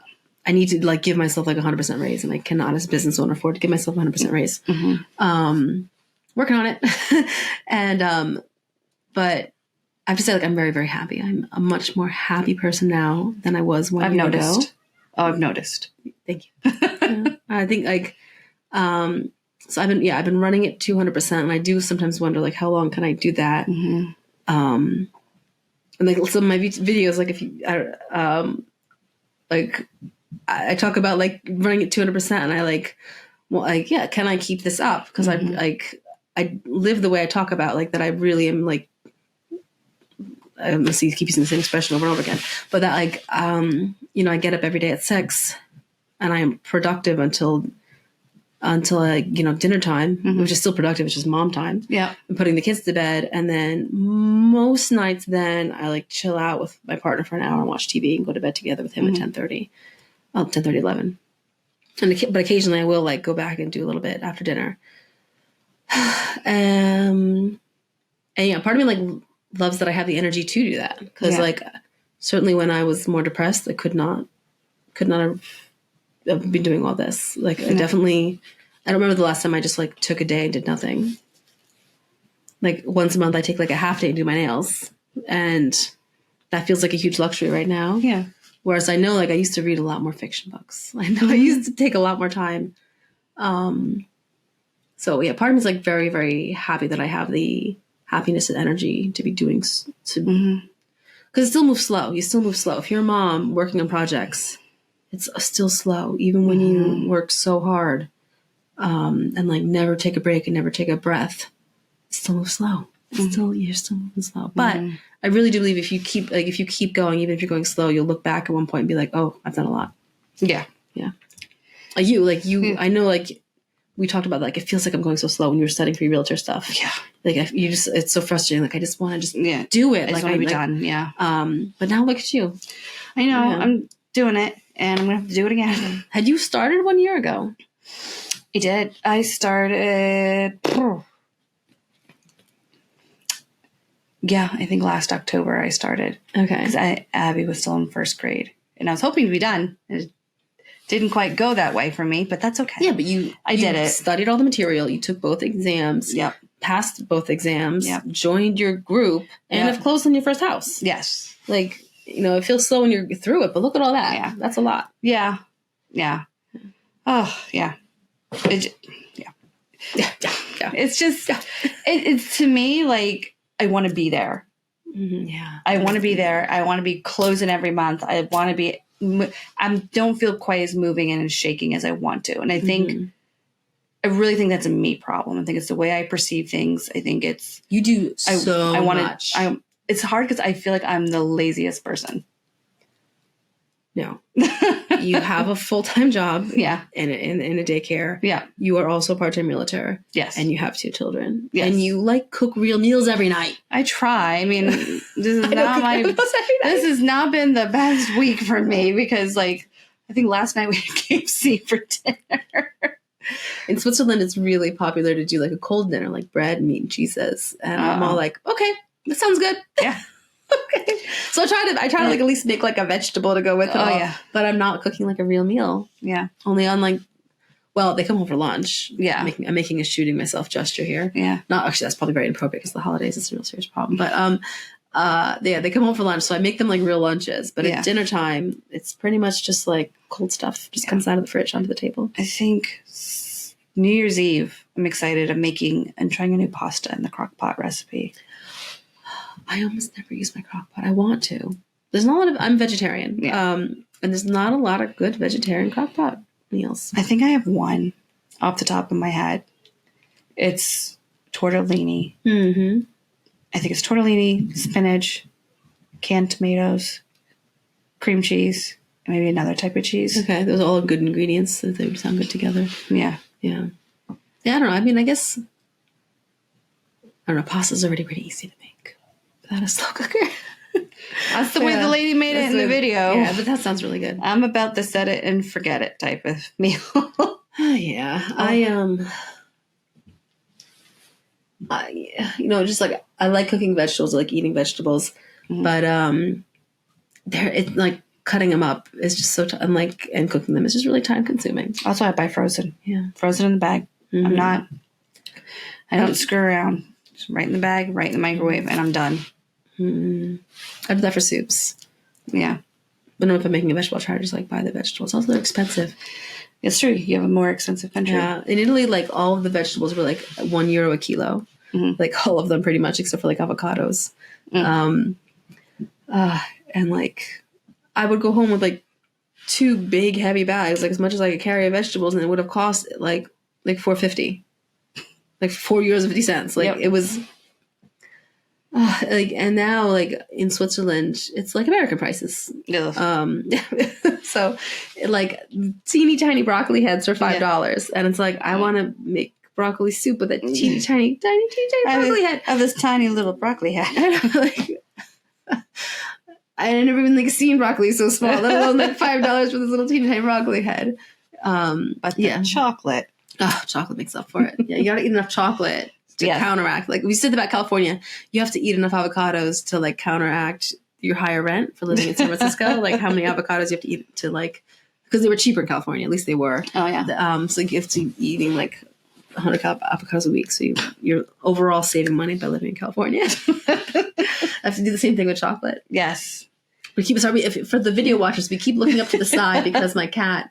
need to like give myself like 100% raise, and I cannot as a business owner afford to give myself 100% raise. Mm-hmm. Working on it. And, but I have to say, like, I'm very, very happy. I'm a much more happy person now than I was 1 year ago. Oh, I've noticed. Thank you. Yeah. I think like, so I've been running it 200%, and I do sometimes wonder like how long can I do that? Mm-hmm. And like some of my videos, like if you, like I talk about like running it 200%, and I like, well, like yeah, can I keep this up? Because I live the way I talk about, like that I really am like. I keep using the same expression over and over again, but that like I get up every day at 6, and I am productive until like, dinner time, which is still productive. It's just mom time. Yeah. I'm putting the kids to bed. And then most nights then I like chill out with my partner for an hour and watch TV and go to bed together with him at 10:30, 11. But occasionally I will like go back and do a little bit after dinner. And yeah, part of me like loves that I have the energy to do that. Cause like certainly when I was more depressed, I could not have I've been doing all this. Like I don't remember the last time I just like took a day and did nothing. Like once a month I take like a half day and do my nails, and that feels like a huge luxury right now. Yeah. Whereas I know like I used to read a lot more fiction books. I know I used to take a lot more time. So yeah, part of me is like very, very happy that I have the happiness and energy to be doing because it still moves slow. You still move slow. If you're a mom working on projects, it's still slow, even when you work so hard and like never take a break and never take a breath. It still moves slow. You're still moving slow. But I really do believe if you keep going, even if you're going slow, you'll look back at one point and be like, oh, I've done a lot. Yeah, yeah. I know, like we talked about, like it feels like I'm going so slow when you were studying for your realtor stuff. Yeah, like it's so frustrating. Like I just want to do it. I just want to be done. Yeah. But now look at you. I know. Yeah. I'm doing it. And I'm going to have to do it again. Had you started 1 year ago? I did. I started, I think last October I started. Okay. Because Abby was still in first grade. And I was hoping to be done. It didn't quite go that way for me, but that's okay. Yeah, but you did it. Studied all the material. You took both exams. Yep. Passed both exams. Yep. Joined your group. And have closed on your first house. Yes. Like... it feels slow when you're through it, but look at all that. Yeah. That's a lot. Yeah. Yeah. Oh, yeah. Yeah. It's just, it's to me, like, I want to be there. Mm-hmm. Yeah. I want to be there. I want to be closing every month. I want to be, I don't feel quite as moving and as shaking as I want to. And I think, I really think that's a me problem. I think it's the way I perceive things. I think it's, you do so much. It's hard because I feel like I'm the laziest person. No. You have a full-time job. Yeah. In a daycare. Yeah. You are also a part-time realtor. Yes. And you have 2 children. Yes. And you like cook real meals every night. I try. I mean, this has not been the best week for me because like, I think last night we had KFC for dinner. In Switzerland, it's really popular to do like a cold dinner, like bread, meat, and cheeses. And I'm all like, okay. That sounds good. Yeah. Okay. So I try to like at least make like a vegetable to go with it. Oh, yeah. But I'm not cooking like a real meal. Yeah. Only on like, well, they come home for lunch. Yeah. I'm making a shooting myself gesture here. Yeah. Not actually, that's probably very inappropriate because the holidays is a real serious problem. But they come home for lunch. So I make them like real lunches. But at dinner time, it's pretty much just like cold stuff just comes out of the fridge onto the table. I think New Year's Eve, I'm excited. I'm making and trying a new pasta in the crock pot recipe. I almost never use my crock pot. I want to. There's not a lot of... I'm vegetarian. Yeah. And there's not a lot of good vegetarian crock pot meals. I think I have one. off the top of my head. It's tortellini. Mm-hmm. I think it's tortellini, spinach, canned tomatoes, cream cheese, and maybe another type of cheese. Okay, those are all good ingredients. They would sound good together. Yeah. Yeah. Yeah, I don't know. I mean, I guess, I don't know. Pasta's already pretty easy to make without a slow cooker. That's the way the lady made it in the video. Yeah, but that sounds really good. I'm about the set it and forget it type of meal. Yeah. Just like, I like cooking vegetables, I like eating vegetables, but it's like cutting them up is just so, and cooking them is just really time consuming. Also, I buy frozen. Yeah. Frozen in the bag. Mm-hmm. I don't screw around. Just right in the bag, right in the microwave, and I'm done. Mm-hmm. I do that for soups. Yeah. But no, if I'm making a vegetable, I try to just like buy the vegetables. Also, they're expensive. It's true. You have a more expensive country. Yeah. In Italy, like all of the vegetables were like €1 a kilo. Mm-hmm. Like all of them pretty much, except for like avocados. Mm. And like I would go home with like 2 big heavy bags, like as much as I could carry of vegetables, and it would have cost like $4.50, like €4.50. Like it was and now like in Switzerland, it's like American prices. So like teeny tiny broccoli heads for $5, and it's like I want to make broccoli soup with a teeny tiny broccoli head. I have this tiny little broccoli head. Like, I never even like seen broccoli so small, let alone like $5 for this little teeny tiny broccoli head. But the chocolate. Oh, chocolate makes up for it. Yeah, you gotta eat enough chocolate to counteract. Like we said about California, you have to eat enough avocados to like counteract your higher rent for living in San Francisco. Like how many avocados you have to eat to like, because they were cheaper in California, at least they were. Oh yeah. So you have to be eating like 100 avocados a week. So you're overall saving money by living in California. I have to do the same thing with chocolate. Yes. We keep for the video watchers, we keep looking up to the side because my cat,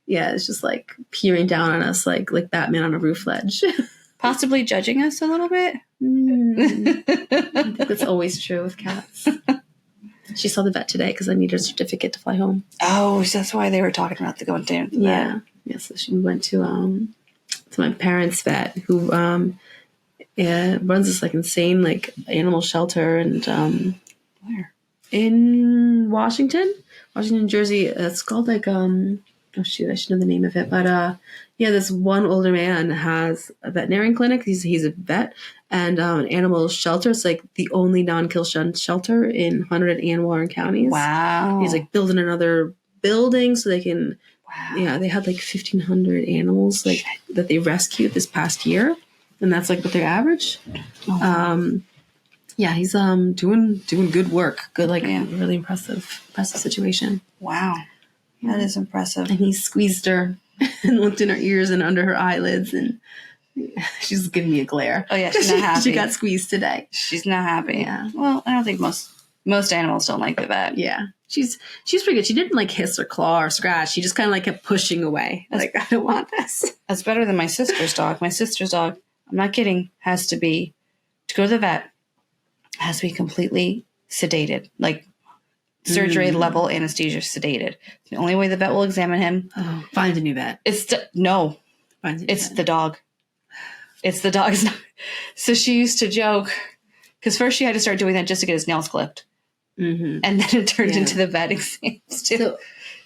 it's just like peering down on us like Batman on a roof ledge. Possibly judging us a little bit. I think that's always true with cats. She saw the vet today because I need her certificate to fly home. Oh, so that's why they were talking about the going down. Yeah. So she went to my parents' vet who runs this like insane like animal shelter and where? In Washington, Jersey. It's called like oh shoot, I should know the name of it. But this one older man has a veterinarian clinic. He's a vet and an animal shelter. It's like the only non-kill shelter in Hunterdon and Warren counties. Wow. He's like building another building so they can. Wow. Yeah, they had like 1,500 animals like that they rescued this past year, and that's like what their average. Oh. He's doing good work. Good, like really impressive situation. Wow. That is impressive. And he squeezed her and looked in her ears and under her eyelids, and she's giving me a glare. Oh yeah, she's not happy. She got squeezed today. She's not happy. Yeah. Well, I don't think most animals don't like the vet. Yeah. She's pretty good. She didn't like hiss or claw or scratch. She just kind of like kept pushing away. Like, I don't want this. That's better than my sister's dog. My sister's dog, I'm not kidding, has to go to the vet, has to be completely sedated, like surgery level anesthesia sedated. The only way the vet will examine him. Oh, find a new vet. It's the dog. It's the dog. So she used to joke, because first she had to start doing that just to get his nails clipped. Mm-hmm. And then it turned into the vet exams too. So,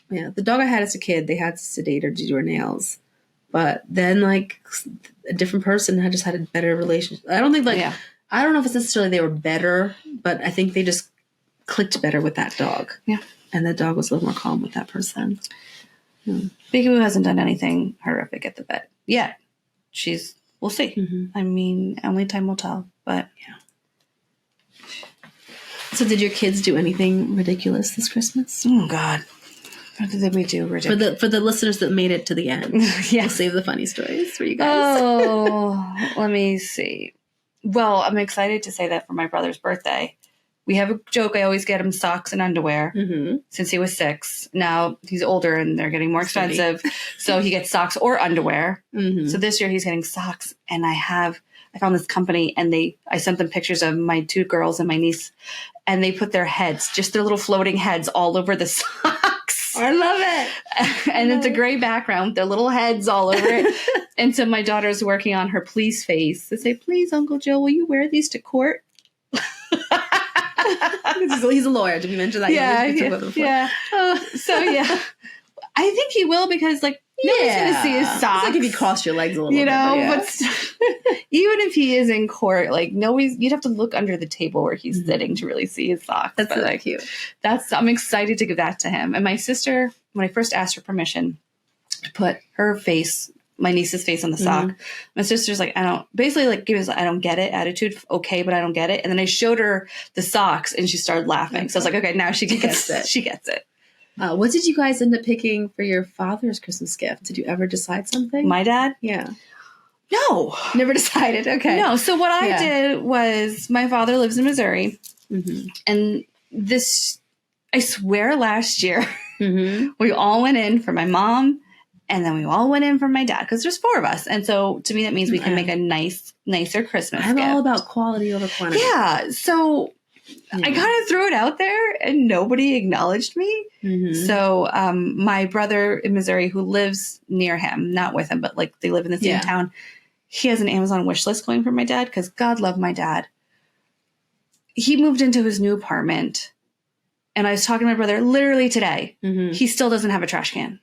the dog I had as a kid, they had to sedate her to do her nails. But then like a different person had a better relationship. I don't think I don't know if it's necessarily they were better, but I think they just clicked better with that dog. Yeah. And the dog was a little more calm with that person. Peekaboo hasn't done anything horrific at the vet yet. We'll see. Mm-hmm. I mean, only time will tell, but yeah. So did your kids do anything ridiculous this Christmas? Oh God. What did we do ridiculous? For the listeners that made it to the end. We'll save the funny stories for you guys. Oh, let me see. Well, I'm excited to say that for my brother's birthday. We have a joke. I always get him socks and underwear since he was 6. Now he's older and they're getting more expensive. So he gets socks or underwear. Mm-hmm. So this year he's getting socks. And I found this company and I sent them pictures of my 2 girls and my niece. And they put their heads, just their little floating heads all over the socks. I love it. And it's a gray background with their little heads all over it. And so my daughter's working on her please face to say, please, Uncle Joe, will you wear these to court? He's a lawyer. Did we mention that? Yeah. So yeah, I think he will because like nobody's going to see his socks. It's like if you cross your legs a little bit. But even if he is in court, like you'd have to look under the table where he's sitting to really see his socks. That's really cute. I'm excited to give that to him. And my sister, when I first asked her permission to put her face, my niece's face on the sock, my sister's like, I don't get it attitude. Okay, but I don't get it. And then I showed her the socks and she started laughing. So I was like, okay, now she gets it. She gets it. What did you guys end up picking for your father's Christmas gift? Did you ever decide something? My dad? Yeah. No. Never decided. Okay. No. So what I did was my father lives in Missouri. And I swear last year, we all went in for my mom and then we all went in for my dad because there's 4 of us. And so to me, that means we can make a nicer Christmas I'm gift. all about quality over quantity. Yeah. So I kind of threw it out there and nobody acknowledged me. So my brother in Missouri who lives near him, not with him, but like they live in the same town, he has an Amazon wish list going for my dad because God love my dad. He moved into his new apartment and I was talking to my brother literally today. He still doesn't have a trash can.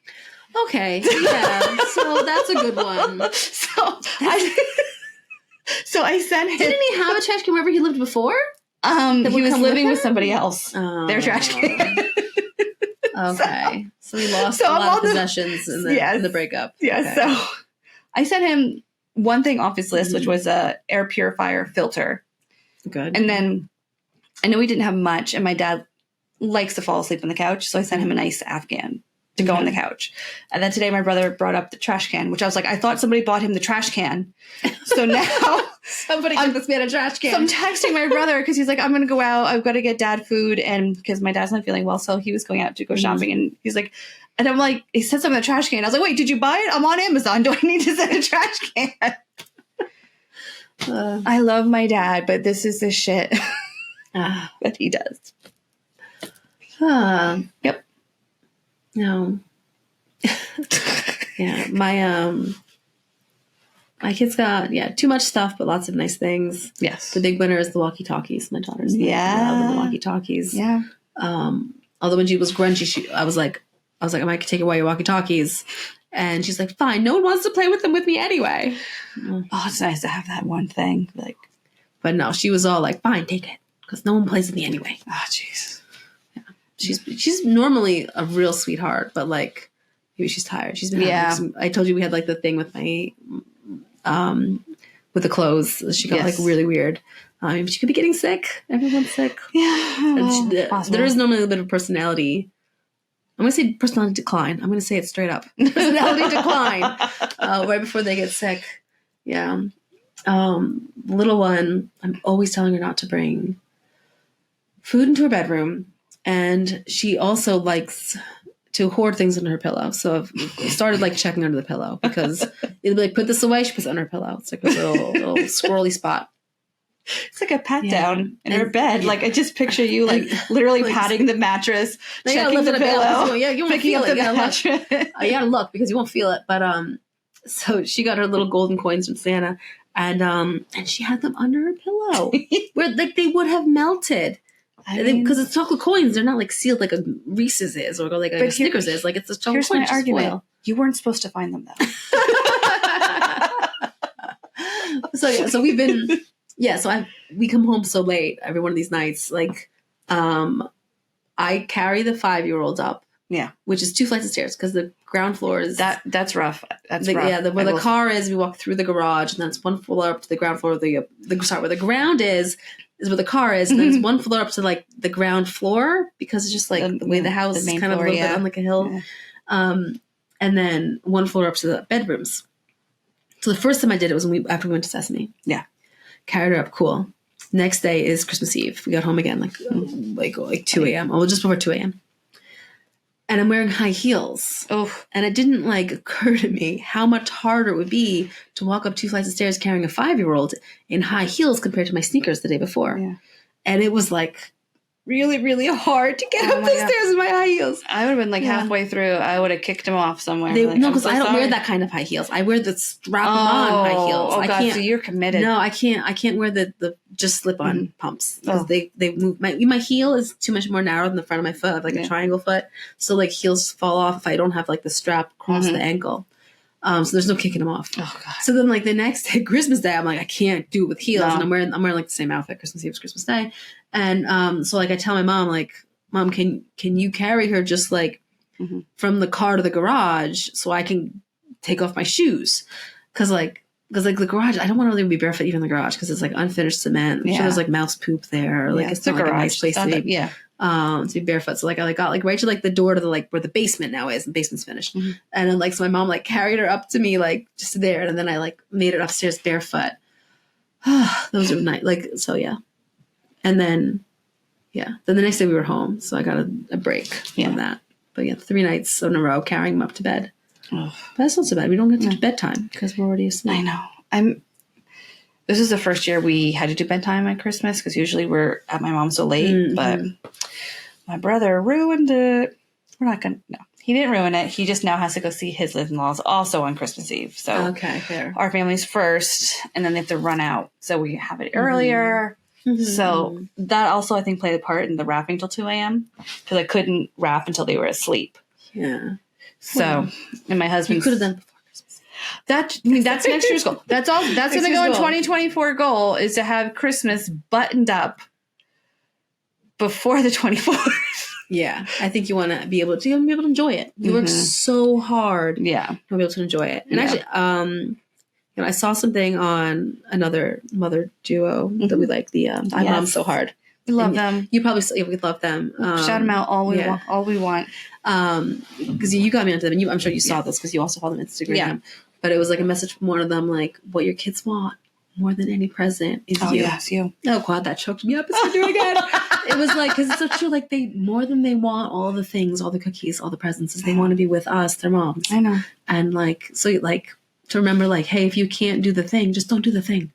Okay. Yeah. So that's a good one. So I sent him. Didn't he have a trash can wherever he lived before? He was living with somebody else. Their trash can. Okay. So he lost a lot of possessions in the breakup. Yeah. Okay. So I sent him one thing off his list, which was a air purifier filter. Good. And then I know he didn't have much, and my dad likes to fall asleep on the couch, so I sent him a nice Afghan to go on the couch. And then today my brother brought up the trash can, which I was like, I thought somebody bought him the trash can. So now somebody get this man a trash can. So I'm texting my brother because he's like, I'm going to go out. I've got to get dad food. And because my dad's not feeling well. So he was going out to go shopping. And he's like, and I'm like, he said something in the trash can. I was like, wait, did you buy it? I'm on Amazon. Do I need to send a trash can? I love my dad, but this is the shit that he does. Yep. No. Yeah. My kids got, too much stuff, but lots of nice things. Yes. The big winner is the walkie-talkies. My daughter's love the walkie-talkies. Yeah. Although when she was grunchy, I was like, I might take away your walkie-talkies. And she's like, fine. No one wants to play with them with me anyway. Oh, it's nice to have that one thing. But no, she was all like, fine, take it. Because no one plays with me anyway. Oh, jeez. Yeah. She's normally a real sweetheart, but like, maybe she's tired. She's been having I told you we had like the thing with my, with the clothes. She got like really weird. She could be getting sick. Everyone's sick. Yeah. There is normally a bit of personality. I'm going to say personality decline. I'm going to say it straight up. Personality decline. Right before they get sick. Yeah. The little one, I'm always telling her not to bring food into her bedroom. And she also likes to hoard things under her pillow. So I've started like checking under the pillow because it'll be like, put this away. She puts it under her pillow. It's like a little squirrely spot. It's like a pat down in her bed. Yeah. Like I just picture you like literally patting the mattress, checking the pillow. Yeah, you won't feel it. You gotta look because you won't feel it. But so she got her little golden coins from Santa, and she had them under her pillow, where like they would have melted. Because it's chocolate coins, they're not like sealed like a Reese's is or like a Snickers is. Like it's a chocolate coin. Here's my argument: foil. You weren't supposed to find them though. So we've been. Yeah, so we come home so late every one of these nights. Like, I carry the 5-year-old up. Yeah, which is 2 flights of stairs because the ground floor is that's rough. That's rough. Yeah, where the car is, we walk through the garage, and then it's 1 floor up to the ground floor. Where the ground is where the car is, and then it's 1 floor up to like the ground floor because it's just like the way the house is kind of a little bit on like a hill. Yeah. And then 1 floor up to the bedrooms. So the first time I did it was after we went to Sesame. Yeah. Carried her up, cool. Next day is Christmas Eve. We got home again, like 2 a.m. Oh, just before 2 a.m. And I'm wearing high heels. Oh, and it didn't like occur to me how much harder it would be to walk up 2 flights of stairs carrying a 5-year-old in high heels compared to my sneakers the day before. Yeah. And it was like really, really hard to get up the stairs in my high heels. I would have been like halfway through. I would have kicked him off somewhere. No, because I don't wear that kind of high heels. I wear the strap on high heels. Oh, I God, can't, so you're committed. No, I can't wear the just slip-on pumps because they move. My heel is too much more narrow than the front of my foot. I have like a triangle foot. So like heels fall off if I don't have like the strap across the ankle. So there's no kicking them off. Oh, God. So then like the next day, Christmas Day, I'm like, I can't do it with heels. And I'm wearing like the same outfit, Christmas Eve, Christmas Day. And so like I tell my mom, like, Mom, can you carry her just like from the car to the garage so I can take off my shoes? Cause like the garage, I don't want to really be barefoot even in the garage because it's like unfinished cement. I'm sure there's like mouse poop there. Or, like it's not like a nice place to be. To be barefoot. So like I got like right to like the door to the like where the basement now is, and the basement's finished. And then like so my mom like carried her up to me like just there, and then I like made it upstairs barefoot. Those are nice. Like so yeah. And then then the next day we were home, so I got a break from that. But yeah, 3 nights in a row carrying him up to bed. But that's not so bad. We don't get to bedtime because we're already asleep. I know. This is the first year we had to do bedtime at Christmas because usually we're at my mom's so late. But my brother ruined it. We're not going to, no. He didn't ruin it. He just now has to go see his in-laws also on Christmas Eve. So okay, fair. Our family's first, and then they have to run out. So we have it earlier. So that also, I think, played a part in the wrapping till 2 a.m. because I couldn't wrap until they were asleep. Yeah. So, and my husband... You could have done before Christmas. That's next year's goal. That's all. That's going to go in 2024 goal is to have Christmas buttoned up before the 24th. Yeah. I think you want to be able to enjoy it. You work so hard. Yeah. To be able to enjoy it. And actually, I saw something on another mother duo that we like, the I Mom So Hard. We love them. You probably we love them. Shout them out all we want. Because you got me onto them, and I'm sure you saw this because you also follow them on Instagram. Yeah. But it was like a message from one of them, like, what your kids want more than any present is you. Yes, you. Oh God, that choked me up. It's do it again. It was like, because it's so true. Like more than they want all the things, all the cookies, all the presents, is they want to be with us, their moms. I know. And like, so like. To remember, like, hey, if you can't do the thing, just don't do the thing.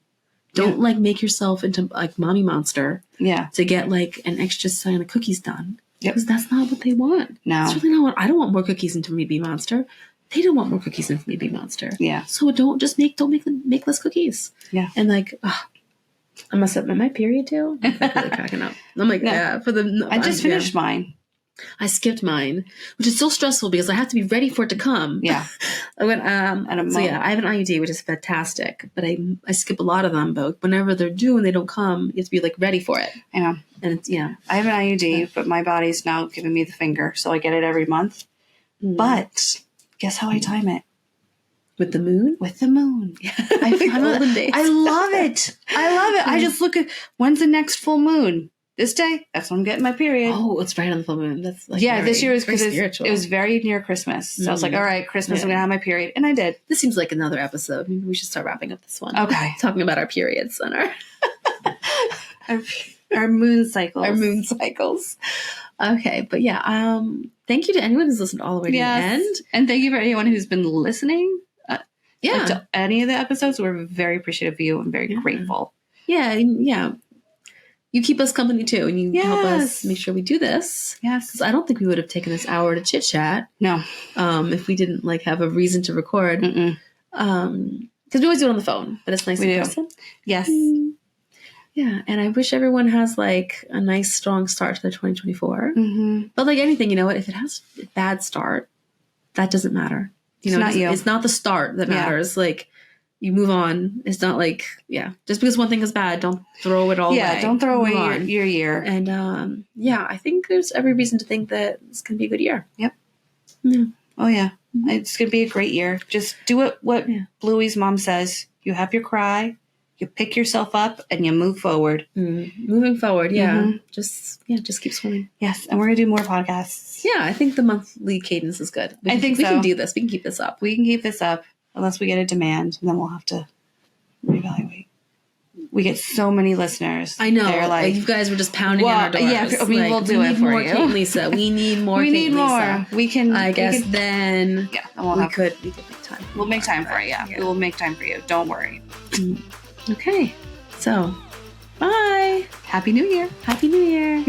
Don't like make yourself into like mommy monster. Yeah. To get like an extra set of cookies done. Because that's not what they want. No. It's really not what I don't want more cookies into me be monster. They don't want more cookies into me be monster. Yeah. So don't make less cookies. Yeah. And like, I must have my period too. I'm like really cracking up. I'm like, I just finished mine. I skipped mine, which is so stressful because I have to be ready for it to come. Yeah. I went, I have an IUD, which is fantastic, but I skip a lot of them, but whenever they're due and they don't come, you have to be like ready for it. I know. And it's, I have an IUD, but my body's now giving me the finger. So I get it every month. But guess how I time it? With the moon? With the moon. Golden days. I love it. I just look at when's the next full moon? This day, that's when I'm getting my period. Oh, it's right on the full moon. That's like this year was because it was very near Christmas. So I was like, all right, Christmas, I'm going to have my period. And I did. This seems like another episode. Maybe we should start wrapping up this one. Okay. Talking about our periods and our moon cycles. Our moon cycles. Okay. But thank you to anyone who's listened all the way to the end. And thank you for anyone who's been listening. To any of the episodes. We're very appreciative of you and very grateful. Yeah. Yeah. You keep us company too, and you help us make sure we do this. Yes, because I don't think we would have taken this hour to chit chat. No, if we didn't like have a reason to record. Because we always do it on the phone, but it's nice in person. Yes. Yeah, and I wish everyone has like a nice, strong start to their 2024. But like anything, if it has a bad start, that doesn't matter. It's not the start that matters. Like. You move on. It's not like, just because one thing is bad, don't throw it all away. Yeah, don't throw away your year. And I think there's every reason to think that it's going to be a good year. Yep. Yeah. Oh, yeah. It's going to be a great year. Just do what Bluey's mom says. You have your cry, you pick yourself up, and you move forward. Moving forward, Just keep swimming. Yes, and we're going to do more podcasts. Yeah, I think the monthly cadence is good. I think so. We can do this. We can keep this up. We can keep this up. Unless we get a demand, and then we'll have to reevaluate. We get so many listeners. I know. They're like, you guys were just pounding on our doors. Yeah, we'll do it for you. Kate and Lisa. We need more. We need more. We can. I guess then. Yeah, we could make time. We'll make time for you. Yeah, we will make time for you. Don't worry. Okay. So, bye. Happy New Year. Happy New Year.